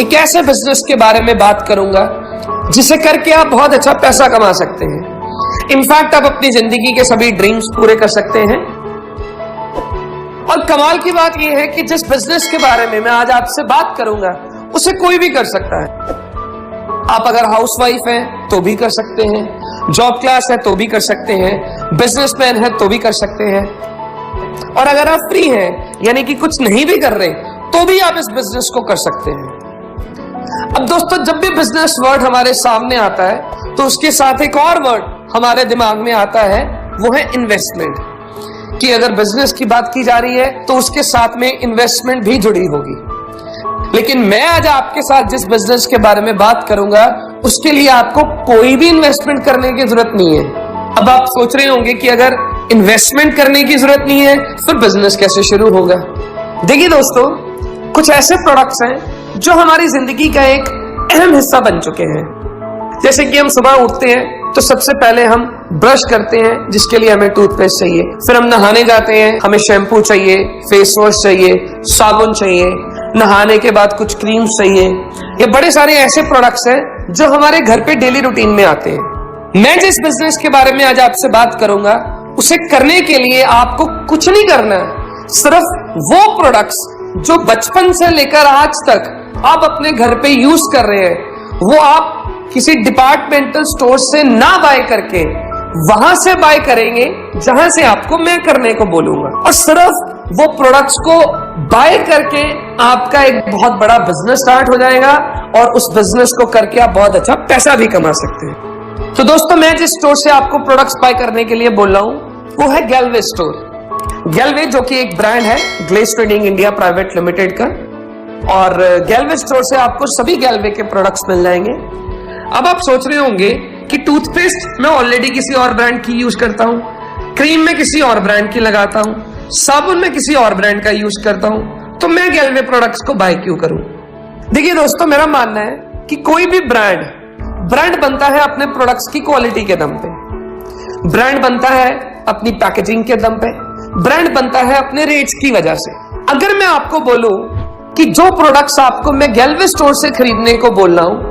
एक ऐसे बिजनेस के बारे में बात करूंगा जिसे करके आप बहुत अच्छा पैसा कमा सकते हैं। इनफैक्ट आप अपनी जिंदगी के सभी ड्रीम्स पूरे कर सकते हैं। और कमाल की बात यह है कि जिस बिजनेस के बारे में मैं आज आपसे बात करूंगा उसे कोई भी कर सकता है। आप अगर हाउसवाइफ हैं तो भी कर सकते हैं, जॉब क्लास है तो भी कर सकते हैं, बिजनेसमैन है तो भी कर सकते हैं, और अगर आप फ्री हैं यानी कि कुछ नहीं भी कर रहे तो भी आप इस बिजनेस को कर सकते हैं। अब दोस्तों, जब भी बिजनेस वर्ड हमारे सामने आता है तो उसके साथ एक और वर्ड हमारे दिमाग में आता है, वो है इन्वेस्टमेंट। कि अगर बिजनेस की बात की जा रही है तो उसके साथ में इन्वेस्टमेंट भी जुड़ी होगी। लेकिन मैं आज आपके साथ जिस बिजनेस के बारे में बात करूंगा उसके लिए आपको कोई भी इन्वेस्टमेंट करने की जरूरत नहीं है। अब आप सोच रहे होंगे कि अगर इन्वेस्टमेंट करने की जरूरत नहीं है फिर बिजनेस कैसे शुरू होगा। देखिए दोस्तों, कुछ ऐसे प्रोडक्ट्स हैं जो हमारी जिंदगी का एक अहम हिस्सा बन चुके हैं। जैसे कि हम सुबह उठते हैं तो सबसे पहले हम ब्रश करते हैं जिसके लिए हमें टूथपेस्ट चाहिए, फिर हम नहाने जाते हैं, हमें शैम्पू चाहिए, फेस वॉश चाहिए, साबुन चाहिए, नहाने के बाद कुछ क्रीम चाहिए। ये बड़े सारे ऐसे प्रोडक्ट्स हैं जो हमारे घर पे डेली रूटीन में आते हैं। मैं जिस बिजनेस के बारे में आज आपसे बात करूंगा उसे करने के लिए आपको कुछ नहीं करना है, सिर्फ वो प्रोडक्ट्स जो बचपन से लेकर आज तक आप अपने घर पे यूज कर रहे हैं वो आप किसी डिपार्टमेंटल स्टोर से ना बाय करके वहां से बाय करेंगे जहां से आपको मैं करने को बोलूंगा। और सिर्फ वो प्रोडक्ट्स को बाय करके आपका एक बहुत बड़ा बिजनेस स्टार्ट हो जाएगा और उस बिजनेस को करके आप बहुत अच्छा पैसा भी कमा सकते हैं। तो दोस्तों, मैं जिस स्टोर से आपको प्रोडक्ट्स बाय करने के लिए बोल रहा हूं वो है गैलवे स्टोर। गैलवे जो कि एक ब्रांड है glaze trading India private limited का, और गैलवे स्टोर से आपको सभी गैलवे के प्रोडक्ट्स मिल जाएंगे। अब आप सोच रहे होंगे कि टूथपेस्ट मैं ऑलरेडी किसी और ब्रांड की यूज करता हूं, क्रीम में किसी और ब्रांड की लगाता हूं, साबुन में किसी और ब्रांड का यूज करता हूं, तो मैं गैलवे प्रोडक्ट्स को बाय क्यों करूं। देखिए दोस्तों, मेरा मानना है कि कोई भी ब्रांड बनता है अपने प्रोडक्ट्स की क्वालिटी के दम पे, ब्रांड बनता है अपनी पैकेजिंग के दम पे, ब्रांड बनता है अपने रेट्स की वजह से। अगर मैं आपको बोलूं कि जो प्रोडक्ट्स आपको मैं गैलवे स्टोर से खरीदने को बोल रहा हूं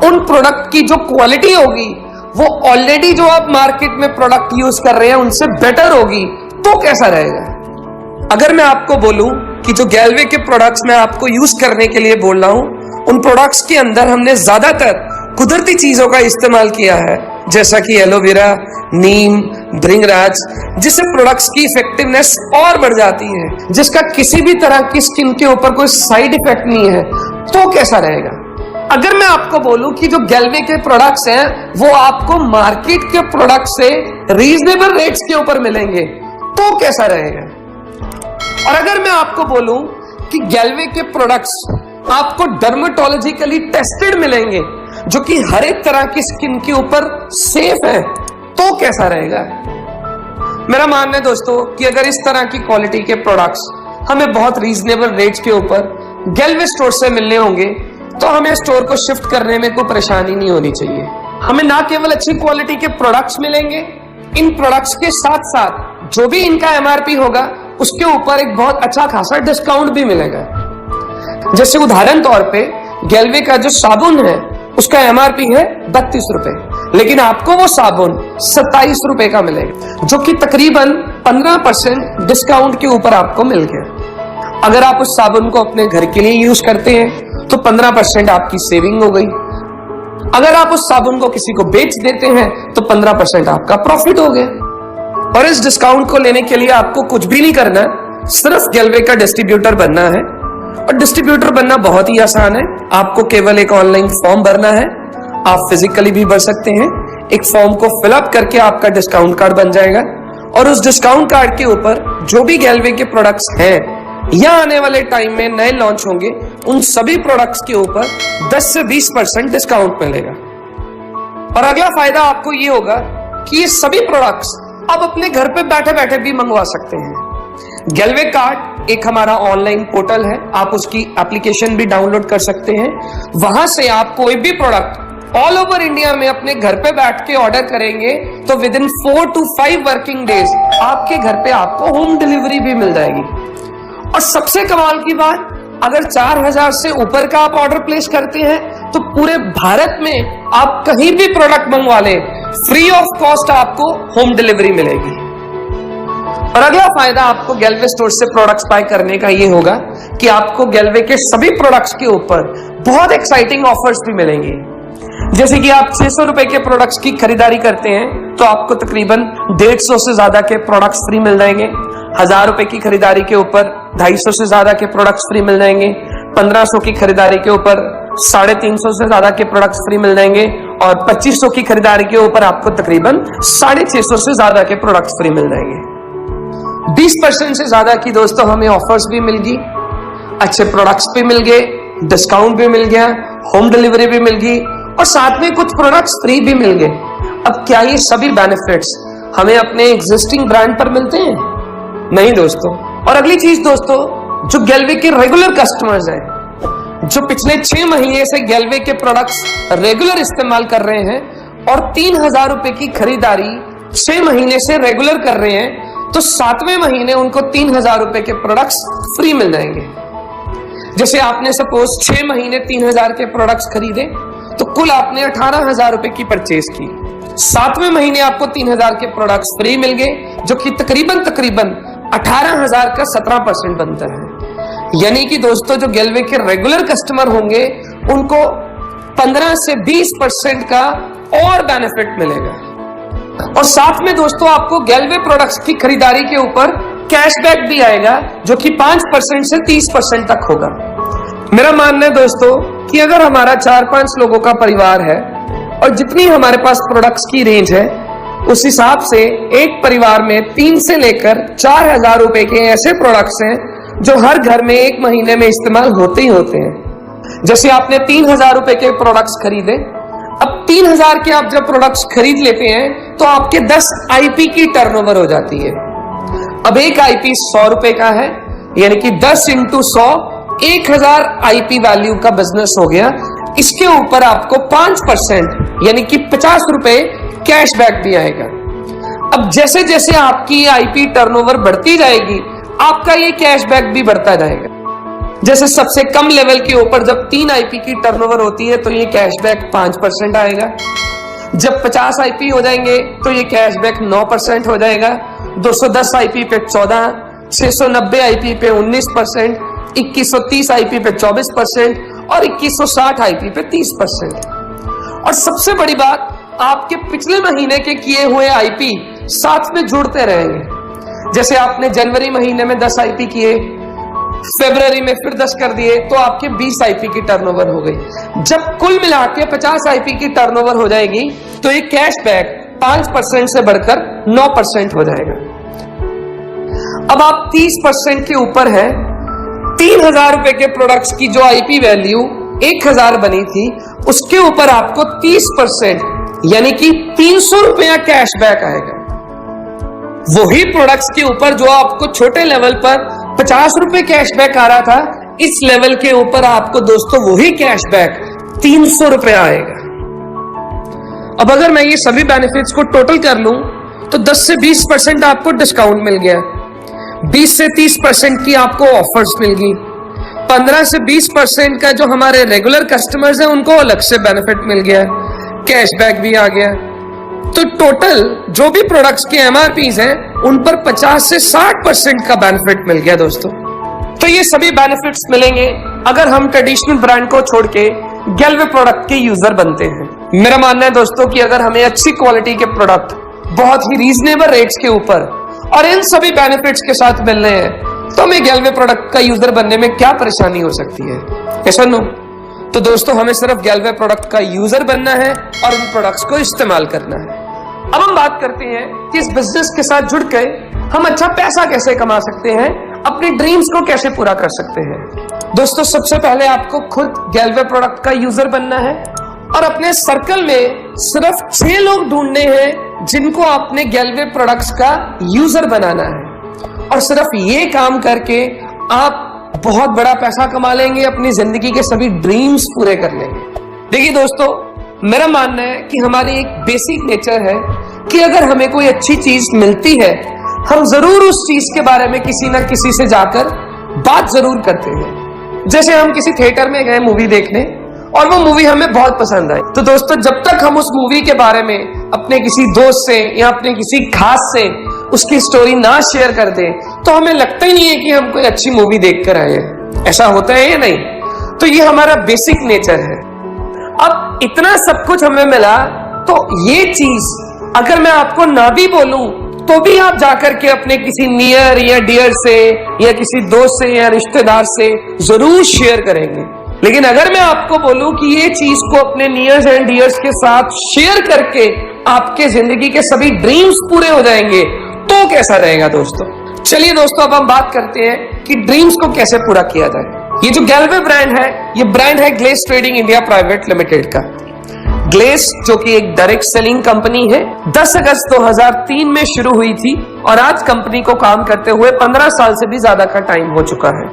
उन प्रोडक्ट की जो क्वालिटी होगी वो ऑलरेडी जो आप मार्केट में प्रोडक्ट यूज कर रहे हैं उनसे बेटर होगी, तो कैसा रहेगा। अगर मैं आपको बोलूं कि जो गैलवे के प्रोडक्ट्स मैं आपको यूज करने के लिए बोल रहा हूं उन प्रोडक्ट्स के अंदर हमने ज्यादातर कुदरती चीजों का इस्तेमाल किया है, जैसा कि एलोवेरा, नीम, भृंगराज, जिससे प्रोडक्ट्स की इफेक्टिवनेस और बढ़ जाती है, जिसका किसी भी तरह की स्किन के ऊपर कोई साइड इफेक्ट नहीं है, तो कैसा रहेगा। अगर मैं आपको बोलूं कि जो गैलवे के प्रोडक्ट्स हैं वो आपको मार्केट के प्रोडक्ट से रीजनेबल रेट्स के ऊपर मिलेंगे, तो कैसा रहेगा। और अगर मैं आपको बोलूं कि गैलवे के प्रोडक्ट्स आपको डर्मेटोलॉजिकली टेस्टेड मिलेंगे जो कि हर एक तरह की स्किन के ऊपर सेफ है, तो कैसा रहेगा। मेरा मानना है दोस्तों कि अगर इस तरह की क्वालिटी के प्रोडक्ट्स हमें बहुत रीजनेबल रेट्स के ऊपर गैलवे स्टोर से मिलने होंगे तो हमें स्टोर को शिफ्ट करने में कोई परेशानी नहीं होनी चाहिए। हमें ना केवल अच्छी क्वालिटी के प्रोडक्ट्स मिलेंगे, इन प्रोडक्ट्स के साथ साथ जो भी इनका एमआरपी होगा उसके ऊपर एक बहुत अच्छा खासा डिस्काउंट भी मिलेगा। जैसे उदाहरण तौर पे गैलवे का जो साबुन है उसका एमआरपी है 32 रुपए, लेकिन आपको वो साबुन 27 रुपए का मिलेगा, जो कि तकरीबन 15% डिस्काउंट के ऊपर आपको मिल गया। अगर आप उस साबुन को अपने घर के लिए यूज करते हैं तो 15% आपकी सेविंग हो गई। अगर आप उस साबुन को किसी को बेच देते हैं तो 15% आपका प्रॉफिट हो गया। और इस डिस्काउंट को लेने के लिए आपको कुछ भी नहीं करना, सिर्फ गैलवे का डिस्ट्रीब्यूटर बनना है। और डिस्ट्रीब्यूटर बनना बहुत ही आसान है, आपको केवल एक ऑनलाइन फॉर्म भरना है। आप फिजिकली भी भर सकते हैं, एक फॉर्म को फिलअप करके आपका डिस्काउंट कार्ड बन जाएगा और उस डिस्काउंट कार्ड के ऊपर जो भी गैलवे के प्रोडक्ट्स हैं या आने वाले टाइम में नए लॉन्च होंगे उन सभी प्रोडक्ट्स के ऊपर 10 से 20% डिस्काउंट मिलेगा। और अगला फायदा आपको ये होगा कि ये सभी प्रोडक्ट्स आप अपने घर पे बैठे बैठे भी मंगवा सकते हैं। गैलवे कार्ट एक हमारा ऑनलाइन पोर्टल है, आप उसकी एप्लीकेशन भी डाउनलोड कर सकते हैं। वहां से आप कोई भी प्रोडक्ट ऑल ओवर इंडिया में अपने घर पे बैठ के ऑर्डर करेंगे तो with in 4 to 5 working days आपके घर पे आपको होम डिलीवरी भी मिल जाएगी। और सबसे कमाल की बात, अगर 4000 से ऊपर का आप ऑर्डर प्लेस करते हैं तो पूरे भारत में आप कहीं भी प्रोडक्ट मंगवा लें, फ्री ऑफ कॉस्ट आपको होम डिलीवरी मिलेगी। और अगला फायदा आपको गैलवे स्टोर से प्रोडक्ट्स बाय करने का ये होगा कि आपको गैलवे के सभी प्रोडक्ट्स के ऊपर बहुत एक्साइटिंग ऑफर्स भी मिलेंगे। जैसे कि आप 600 रुपए के प्रोडक्ट्स की खरीदारी करते हैं तो आपको तकरीबन 150 से ज्यादा के प्रोडक्ट्स फ्री मिल जाएंगे। 1000 रुपए की खरीदारी के ऊपर 250 से ज्यादा के प्रोडक्ट्स फ्री मिल जाएंगे। 1500 की खरीदारी के ऊपर 350 से ज्यादा के प्रोडक्ट्स फ्री मिल जाएंगे। और 2500 की खरीदारी के ऊपर आपको तकरीबन 650 से ज्यादा के प्रोडक्ट्स फ्री मिल जाएंगे। 20% से ज्यादा की दोस्तों हमें ऑफर्स भी मिल गई, अच्छे प्रोडक्ट्स भी मिल गए, डिस्काउंट भी मिल गया, होम डिलीवरी भी मिल गई और साथ में कुछ प्रोडक्ट्स फ्री भी मिल गए। अब क्या ये सभी बेनिफिट्स हमें अपने एग्जिस्टिंग ब्रांड पर मिलते हैं? नहीं दोस्तों। और अगली चीज दोस्तों, जो गैलवे के रेगुलर कस्टमर्स हैं, जो पिछले 6 महीने से गैलवे के प्रोडक्ट्स रेगुलर इस्तेमाल कर रहे हैं और 3000 रुपए की खरीदारी 6 महीने से रेगुलर कर रहे हैं, तो 7वें महीने उनको 3000 रुपए के प्रोडक्ट्स फ्री मिल जाएंगे। जैसे आपने सपोज 6 महीने 3000 के प्रोडक्ट्स खरीदे तो कुल आपने 18000 रुपए की परचेज की। 7वें महीने आपको 3000 के प्रोडक्ट्स फ्री मिल गए, जो कि तकरीबन 18000 का 17% बनता है। यानी कि दोस्तों जो गैलवे के रेगुलर कस्टमर होंगे उनको 15 से 20% का और बेनिफिट मिलेगा। और साथ में दोस्तों आपको गैलवे प्रोडक्ट्स की खरीदारी के ऊपर कैशबैक भी आएगा, जो कि 5% से 30% तक होगा। मेरा मानना है दोस्तों कि अगर हमारा 4-5 लोगों का परिवार है और जितनी हमारे पास प्रोडक्ट्स की रेंज है, उस हिसाब से एक परिवार में 3 से लेकर 4000 रुपए के ऐसे प्रोडक्ट्स हैं जो हर घर में एक महीने में इस्तेमाल होते ही होते हैं। जैसे आपने 3000 रुपए के प्रोडक्ट्स खरीदे, अब 3000 के आप जब प्रोडक्ट्स खरीद लेते हैं तो आपके 10 आईपी की टर्नओवर हो जाती है। अब एक आईपी 100 रुपए का है, यानी कि 10 × 100 1000 आईपी वैल्यू का बिजनेस हो गया। इसके ऊपर आपको 5% यानी कि 50 रुपए कैशबैक भी आएगा। अब जैसे जैसे आपकी आईपी टर्नओवर बढ़ती जाएगी, आपका ये कैशबैक भी बढ़ता जाएगा। जैसे सबसे कम लेवल के ऊपर जब 3 आईपी की टर्नओवर होती है तो ये कैशबैक 5% आएगा। जब 50 आईपी हो जाएंगे तो ये कैशबैक 9% हो जाएगा। 210 आईपी पे 14, 690 आईपी पे 19%, 2130 आईपी पे 24% और 2160 आईपी पे 30%। और सबसे बड़ी बात, आपके पिछले महीने के किए हुए आईपी साथ में जुड़ते रहेंगे। जैसे आपने जनवरी महीने में 10 आईपी किए, फरवरी में फिर 10 कर दिए, तो आपके 20 आईपी की टर्नओवर हो गई। जब कुल मिला के 50 आईपी की टर्नओवर हो जाएगी तो ये कैशबैक 5% से बढ़कर 9% हो जाएगा। अब आप 30% के ऊपर है, 3000 रुपए के प्रोडक्ट्स की जो आईपी वैल्यू 1000 बनी थी, उसके ऊपर आपको 30% यानी कि 300 रुपया कैशबैक आएगा। वही प्रोडक्ट्स के ऊपर जो आपको छोटे लेवल पर 50 रुपए कैशबैक आ रहा था, इस लेवल के ऊपर आपको दोस्तों वही कैशबैक 300 रुपया आएगा। अब अगर मैं ये सभी बेनिफिट्स को टोटल कर लूं तो 10 से 20% आपको डिस्काउंट मिल गया, 20 से 30% की आपको ऑफर्स मिल गई, 15 से 20% का जो हमारे रेगुलर कस्टमर्स हैं उनको अलग से बेनिफिट मिल गया, कैशबैक भी आ गया। तो टोटल जो भी प्रोडक्ट्स के एमआरपीज हैं उन पर 50 से 60% का बेनिफिट मिल गया दोस्तों। तो ये सभी बेनिफिट्स मिलेंगे अगर हम ट्रेडिशनल ब्रांड को छोड़ के गैलवे प्रोडक्ट के यूजर बनते हैं। मेरा मानना है दोस्तों कि अगर हमें अच्छी क्वालिटी के प्रोडक्ट बहुत ही रीजनेबल रेट्स के ऊपर और इन सभी बेनिफिट्स के साथ मिल रहे हैं तो हमें गैलवे प्रोडक्ट का यूजर बनने में क्या परेशानी हो सकती है? ऐसा नो? तो दोस्तों हमें सिर्फ गैलवे प्रोडक्ट का यूजर बनना है और उन प्रोडक्ट्स को इस्तेमाल करना है। अब हम बात करते हैं कि इस बिजनेस के साथ जुड़ के हम अच्छा पैसा कैसे कमा सकते हैं, अपने ड्रीम्स को कैसे पूरा कर सकते हैं। दोस्तों सबसे पहले आपको खुद गैलवे प्रोडक्ट का यूजर बनना है और अपने सर्कल में सिर्फ 6 लोग ढूंढने हैं जिनको आपने गैलवे प्रोडक्ट्स का यूजर बनाना है। और सिर्फ ये काम करके आप बहुत बड़ा पैसा कमा लेंगे, अपनी जिंदगी के सभी ड्रीम्स पूरे कर लेंगे। देखिए दोस्तों, मेरा मानना है कि हमारी एक बेसिक नेचर है कि अगर हमें कोई अच्छी चीज मिलती है हम जरूर उस चीज के बारे में किसी ना किसी से जाकर बात जरूर करते हैं। जैसे हम किसी थिएटर में गए मूवी देखने और वो मूवी हमें बहुत पसंद आई, तो दोस्तों जब तक हम उस मूवी के बारे में अपने किसी दोस्त से या अपने किसी खास से उसकी स्टोरी ना शेयर कर दें तो हमें लगता ही नहीं है कि हम कोई अच्छी मूवी देख कर आए हैं। ऐसा होता है या नहीं? तो ये हमारा बेसिक नेचर है। अब इतना सब कुछ हमें मिला तो ये चीज अगर मैं आपको ना भी बोलूं तो भी आप जाकर के अपने किसी नियर या डियर से या किसी दोस्त से या रिश्तेदार से जरूर शेयर करेंगे। लेकिन अगर मैं आपको बोलूं कि ये चीज को अपने नियर्स एंड डियर्स के साथ शेयर करके आपके जिंदगी के सभी ड्रीम्स पूरे हो जाएंगे तो कैसा रहेगा दोस्तों? चलिए दोस्तों, अब हम बात करते हैं कि ड्रीम्स को कैसे पूरा किया जाए। ये जो गैलवे ब्रांड है, ये ब्रांड है glace trading India private limited का। ग्लेस जो कि एक डायरेक्ट सेलिंग कंपनी है, 10 अगस्त 2003 में शुरू हुई थी और आज कंपनी को काम करते हुए 15 साल से भी ज्यादा का टाइम हो चुका है।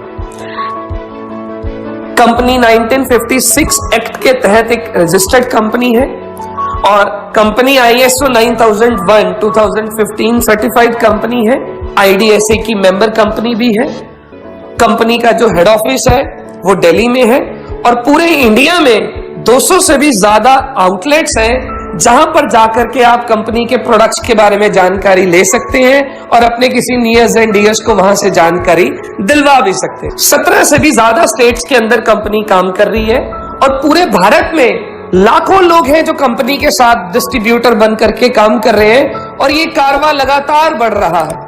कंपनी 1956 एक्ट के तहत एक रजिस्टर्ड कंपनी है और कंपनी ISO 9001 2015 सर्टिफाइड कंपनी है। IDSA की मेंबर कंपनी भी है। कंपनी का जो हेड ऑफिस है वो दिल्ली में है और पूरे इंडिया में 200 से भी ज्यादा आउटलेट्स हैं जहां पर जाकर के आप कंपनी के प्रोडक्ट्स के बारे में जानकारी ले सकते हैं और अपने किसी नियर्स एंड डियर्स को वहां से जानकारी दिलवा भी सकते हैं। 17 से भी ज्यादा स्टेट्स के अंदर कंपनी काम कर रही है और पूरे भारत में लाखों लोग हैं जो कंपनी के साथ डिस्ट्रीब्यूटर बन करके काम कर रहे हैं और ये कारवां लगातार बढ़ रहा है।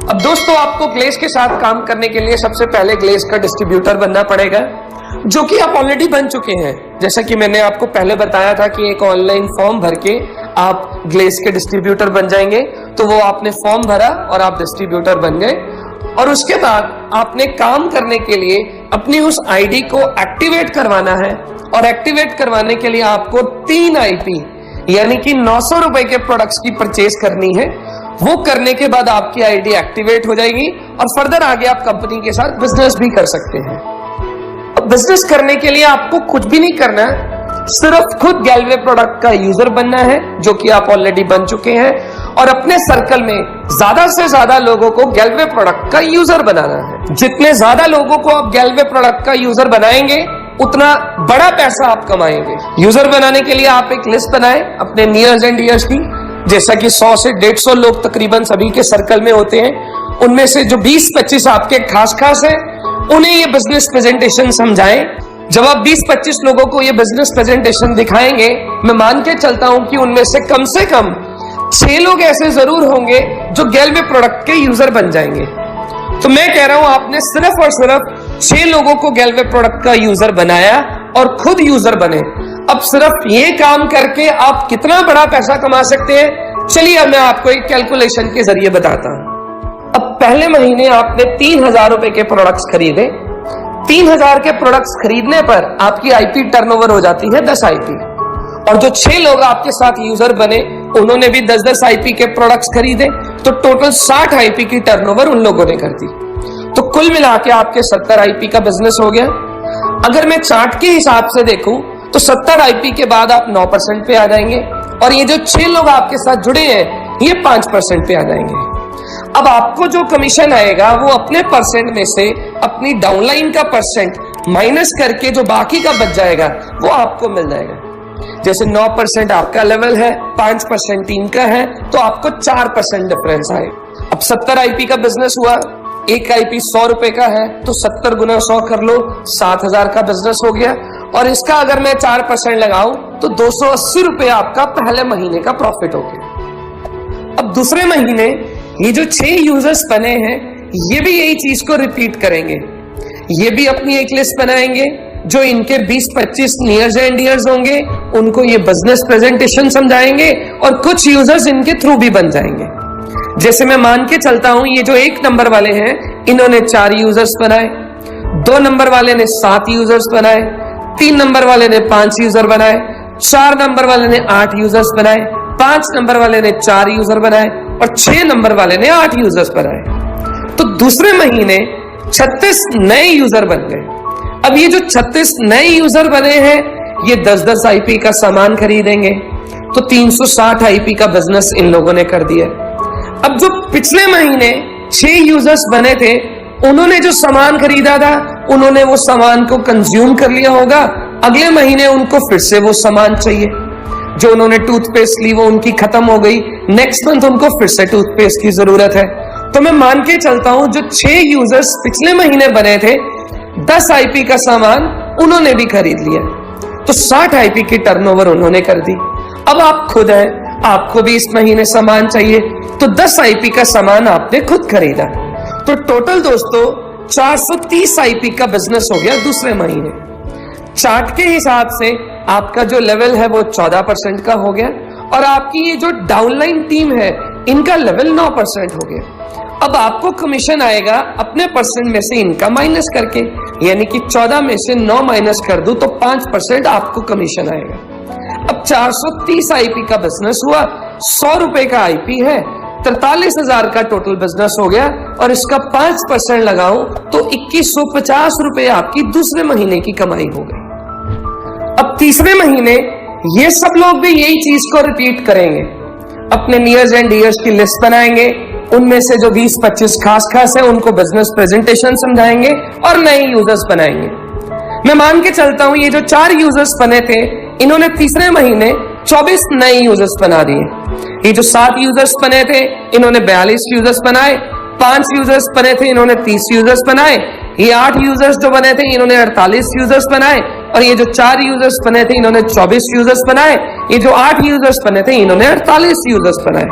अब दोस्तों, आपको ग्लेस के साथ काम करने के लिए सबसे पहले ग्लेस का डिस्ट्रीब्यूटर बनना पड़ेगा, जो कि आप ऑलरेडी बन चुके हैं। जैसा कि मैंने आपको पहले बताया था कि एक ऑनलाइन फॉर्म भर के आप ग्लेस के डिस्ट्रीब्यूटर बन जाएंगे, तो वो आपने फॉर्म भरा और आप डिस्ट्रीब्यूटर बन गए और उसके बाद आपने काम करने के लिए अपनी उस आईडी को एक्टिवेट करवाना है और एक्टिवेट करवाने के लिए आपको 3 IP यानी कि 900 रुपए के प्रोडक्ट्स की परचेज करनी है। वो करने के बाद आपकी आईडी एक्टिवेट हो जाएगी और फर्दर आगे आप कंपनी के साथ बिजनेस भी कर सकते हैं। अब बिजनेस करने के लिए आपको कुछ भी नहीं करना है, सिर्फ खुद गैलवे प्रोडक्ट का यूजर बनना है, जो कि आप ऑलरेडी बन चुके हैं, और अपने सर्कल में ज्यादा से ज्यादा लोगों को गैलवे प्रोडक्ट का यूजर बनाना है। जितने ज्यादा लोगों को आप गैलवे प्रोडक्ट का यूजर बनाएंगे उतना बड़ा पैसा आप कमाएंगे। यूजर बनाने के लिए आप एक लिस्ट बनाएं अपने नियर्स एंड डियर्स की, जैसा कि 100 से 150 लोग तकरीबन सभी के सर्कल में होते हैं। उनमें से जो 20-25 आपके खास हैं उन्हें ये बिजनेस प्रेजेंटेशन समझाएं। जब आप 20-25 लोगों को ये बिजनेस प्रेजेंटेशन दिखाएंगे, मैं मान के चलता हूं कि उनमें से कम 6 लोग ऐसे जरूर होंगे जो गैलवे प्रोडक्ट के यूजर बन जाएंगे। तो मैं कह रहा हूं आपने सिर्फ और सिर्फ 6 लोगों को गैलवे प्रोडक्ट का यूजर बनाया और खुद यूजर बने। अब सिर्फ ये काम करके आप कितना बड़ा पैसा कमा सकते हैं, चलिए अब मैं आपको एक कैलकुलेशन के जरिए बताता हूं। अब पहले महीने आपने 3000 रुपए के प्रोडक्ट्स खरीदे। 3000 के प्रोडक्ट्स खरीदने पर आपकी IP टर्नओवर हो जाती है 10 IP, और जो 6 लोग आपके साथ यूजर बने उन्होंने भी 10-10 IP के प्रोडक्ट्स खरीदे, तो टोटल 60 IP की टर्नओवर उन लोगों ने कर दी। तो कुल मिला के आपके 70 IP का बिजनेस हो गया। अगर मैं चार्ट के हिसाब से देखूं तो 70 IP के बाद आप 9% पे आ जाएंगे और ये जो 6 लोग आपके साथ जुड़े हैं ये 5% पे आ जाएंगे। अब आपको जो कमीशन आएगा वो अपने परसेंट में से अपनी डाउनलाइन का परसेंट माइनस करके जो बाकी का बच जाएगा वो आपको मिल जाएगा। जैसे 9% आपका लेवल है, 5% टीम का है, तो आपको 4% डिफरेंस आएगा। अब 70 IP का बिजनेस हुआ, एक IP 100 रुपए का है, तो 70 गुना 100 कर लो, 7000 का बिजनेस हो गया। और इसका अगर मैं 4% लगाऊं तो 280 रुपए आपका पहले महीने का प्रॉफिट हो गया। अब दूसरे महीने ये जो 6 यूजर्स बने हैं ये भी यही चीज को रिपीट करेंगे। ये भी अपनी एक लिस्ट बनाएंगे, जो इनके 20-25 नियर्स एंड डियर्स होंगे उनको ये बिजनेस प्रेजेंटेशन समझाएंगे और कुछ यूजर्स इनके थ्रू भी बन जाएंगे। जैसे मैं मान के चलता हूं ये जो 1 नंबर वाले हैं इन्होंने 4 यूजर्स बनाए, 2 नंबर वाले ने 7 यूजर्स बनाए, 3 नंबर वाले ने 5 यूजर बनाए, 4 नंबर वाले ने 8 यूजर्स बनाए, 5 नंबर वाले ने 4 यूजर बनाए और 6 नंबर वाले ने 8 यूजर्स बनाए। तो दूसरे महीने 36 नए यूजर बन गए। अब ये जो 36 नए यूजर बने हैं ये 10-10 IP का सामान खरीदेंगे, तो 360 IP का बिजनेस इन लोगों ने कर दिया। अब जो पिछले महीने 6 यूजर्स बने थे उन्होंने जो सामान खरीदा था उन्होंने वो सामान को कंज्यूम कर लिया होगा, अगले महीने उनको फिर से वो सामान चाहिए। जो उन्होंने टूथपेस्ट ली वो उनकी खत्म हो गई, नेक्स्ट मंथ उनको फिर से टूथपेस्ट की जरूरत है। तो मैं मान के चलता हूं जो 6 यूजर्स पिछले महीने बने थे, 10 आईपी का सामान उन्होंने भी खरीद लिया, तो 60 आईपी की टर्नओवर उन्होंने कर दी। अब आप खुद हैं, आपको भी इस महीने सामान चाहिए, तो 10 आईपी का सामान आपने खुद खरीदा, तो टोटल दोस्तों 430 आईपी का बिजनेस हो गया दूसरे महीने। चार्ट के हिसाब से आपका जो लेवल है वो 14% का हो गया, और आपकी ये जो डाउनलाइन टीम है इनका लेवल 9% हो गया। अब आपको कमीशन आएगा अपने परसेंट में से इनका माइनस करके, यानी कि 14 में से 9 माइनस कर दूं तो 5% आपको कमीशन आएगा। अब 430 आईपी का बिजनेस हुआ, 100 रुपए का आईपी है, 43,000 का टोटल बिजनेस हो गया, और इसका 5% लगाऊं तो 2150 रुपए आपकी दूसरे महीने की कमाई हो गई। अब तीसरे महीने ये सब लोग भी यही चीज को रिपीट करेंगे, अपने नियर्स एंड ईयर्स की लिस्ट बनाएंगे, उनमें से जो 20-25 खास है उनको बिजनेस प्रेजेंटेशन समझाएंगे और नए यूजर्स बनाएंगे। मैं मान के चलता हूं ये जो 4 यूजर्स बने थे इन्होंने तीसरे महीने 24 नए यूजर्स बना दिए। ये जो 7 यूजर्स बने थे इन्होंने 42 यूजर्स बनाए, 5 यूजर्स बने थे इन्होंने 30 यूजर्स बनाए, ये 8 यूजर्स जो बने थे इन्होंने 48 यूजर्स बनाए, और ये जो 4 यूजर्स बने थे इन्होंने 24 यूजर्स बनाए, ये जो 8 यूजर्स बने थे इन्होंने 48 यूजर्स बनाए,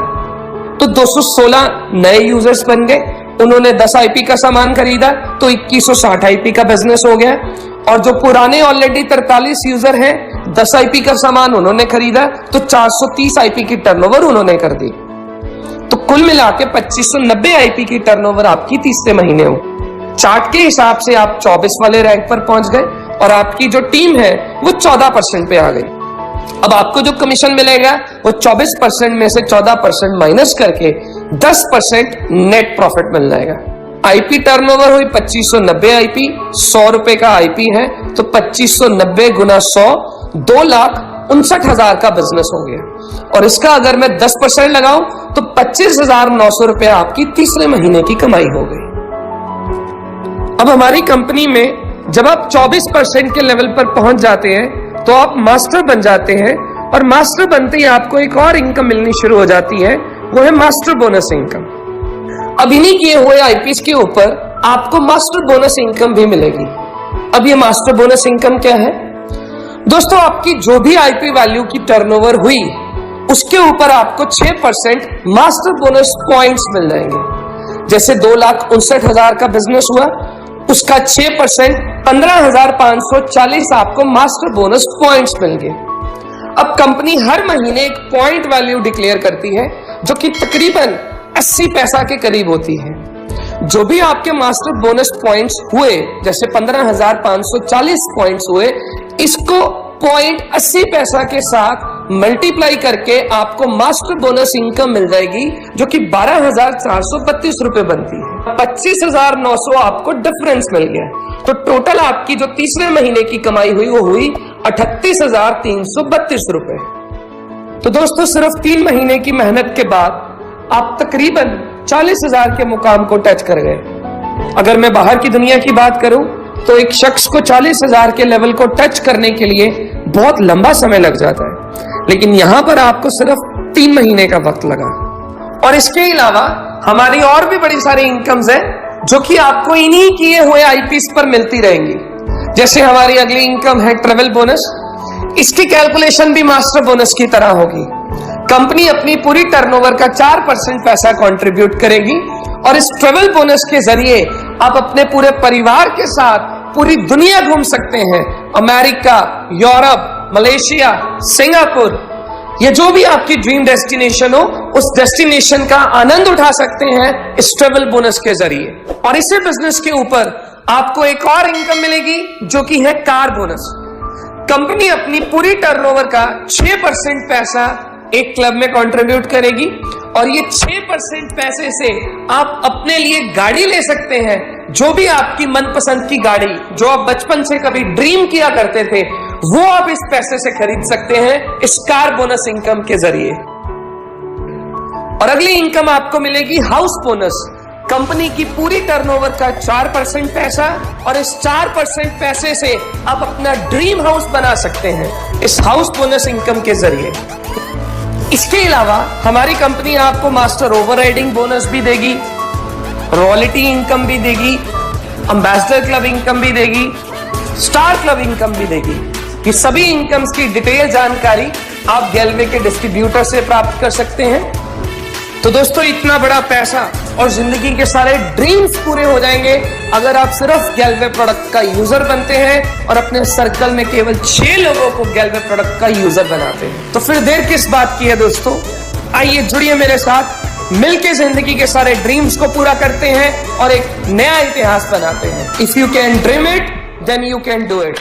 तो 216 नए यूजर्स बन गए। उन्होंने 10 आईपी का सामान खरीदा तो 2160 आईपी का बिजनेस हो गया, और जो पुराने ऑलरेडी 43 यूजर हैं 10 आईपी का सामान उन्होंने खरीदा तो 430 आईपी की टर्नओवर उन्होंने कर दी, तो कुल मिला के 2590 आईपी की टर्नओवर आपकी तीसरे महीने हो। चार्ट के हिसाब से आप 24 वाले रैंक पर पहुंच गए, और आपकी जो टीम है वो 14% पे आ गई। अब आपको जो कमीशन मिलेगा वो 24% में से 14% माइनस करके 10% नेट प्रॉफिट मिल जाएगा। आईपी टर्नओवर हुई 2590 आईपी, 100 रुपए का आईपी है, तो 2590 गुना 100 2,59,000 का बिजनेस हो गया, और इसका अगर मैं 10% लगाऊं तो 25,900 रुपए आपकी तीसरे महीने की कमाई हो गई। अब हमारी कंपनी में जब आप 24% के लेवल पर पहुंच जाते हैं तो आप मास्टर बन जाते हैं, और मास्टर बनते ही आपको एक और इनकम मिलनी शुरू हो जाती है, वो है मास्टर बोनस इनकम। अब इन्हीं किए हुए आईपीएस के ऊपर आपको मास्टर बोनस इनकम भी मिलेगी। अब ये मास्टर बोनस इनकम क्या है दोस्तों? आपकी जो भी आईपी वैल्यू की टर्नओवर हुई उसके ऊपर आपको 6% मास्टर बोनस पॉइंट्स मिल जाएंगे। जैसे 2,59,000 का बिजनेस हुआ, उसका 6% 15,540 आपको मास्टर बोनस पॉइंट्स मिल गए। अब कंपनी हर महीने एक पॉइंट वैल्यू डिक्लेयर करती है जो कि तकरीबन 80 पैसा के करीब होती है। जो भी आपके मास्टर बोनस पॉइंट्स हुए, जैसे 15,540 पॉइंट्स हुए, इसको पॉइंट 80 पैसा के साथ मल्टीप्लाई करके आपको मास्टर बोनस इनकम मिल जाएगी, जो कि 12,432 रुपए बनती है। 25,900 आपको डिफरेंस मिल गया, तो टोटल आपकी जो तीसरे महीने की कमाई हुई वो हुई 38,332 रुपए। तो दोस्तों सिर्फ 3 महीने की मेहनत के बाद आप तकरीबन 40,000 के मुकाम को टच कर गए। अगर मैं बाहर की दुनिया की बात करूं तो एक शख्स को 40,000 के लेवल को टच करने के लिए बहुत लंबा समय लग जाता है, लेकिन यहां पर आपको सिर्फ 3 महीने का वक्त लगा। और इसके अलावा हमारी और भी बड़ी सारी इनकम्स है जो कि आपको इन्हीं किए हुए आईपीएस पर मिलती रहेंगी। जैसे हमारी अगली इनकम है ट्रेवल बोनस। इसकी कैलकुलेशन भी मास्टर बोनस की तरह होगी। कंपनी अपनी पूरी टर्नओवर का 4% पैसा कंट्रीब्यूट करेगी, और इस ट्रेवल बोनस के जरिए आप अपने पूरे परिवार के साथ पूरी दुनिया घूम सकते हैं। अमेरिका, यूरोप, मलेशिया, सिंगापुर, ये जो भी आपकी ड्रीम डेस्टिनेशन हो, उस डेस्टिनेशन का आनंद उठा सकते हैं इस ट्रेवल बोनस के जरिए। और इसी बिजनेस के ऊपर आपको एक और इनकम मिलेगी जो कि है कार बोनस। कंपनी अपनी पूरी टर्नओवर का 6% पैसा एक क्लब में कंट्रीब्यूट करेगी, और ये 6% पैसे से आप अपने लिए गाड़ी ले सकते हैं। जो भी आपकी मनपसंद की गाड़ी जो आप बचपन से कभी ड्रीम किया करते थे, वो आप इस पैसे से खरीद सकते हैं इस कार बोनस इनकम के जरिए। और अगली इनकम आपको मिलेगी हाउस बोनस। कंपनी की पूरी टर्नओवर का 4% पैसा, और इस 4% पैसे से आप अपना ड्रीम हाउस बना सकते हैं इस हाउस बोनस इनकम के जरिए। इसके अलावा हमारी कंपनी आपको मास्टर ओवरराइडिंग बोनस भी देगी, रॉयल्टी इनकम भी देगी, एम्बेसडर क्लब इनकम भी देगी, स्टार क्लब इनकम भी देगी। ये सभी इनकम्स की डिटेल जानकारी आप गैलवे के डिस्ट्रीब्यूटर से प्राप्त कर सकते हैं। तो दोस्तों, इतना बड़ा पैसा और जिंदगी के सारे ड्रीम्स पूरे हो जाएंगे अगर आप सिर्फ गैलवे प्रोडक्ट का यूजर बनते हैं और अपने सर्कल में केवल 6 लोगों को गैलवे प्रोडक्ट का यूजर बनाते हैं। तो फिर देर किस बात की है दोस्तों, आइए जुड़िए मेरे साथ, मिलके जिंदगी के सारे ड्रीम्स को पूरा करते हैं और एक नया इतिहास बनाते हैं। If you can dream it, then you can do it.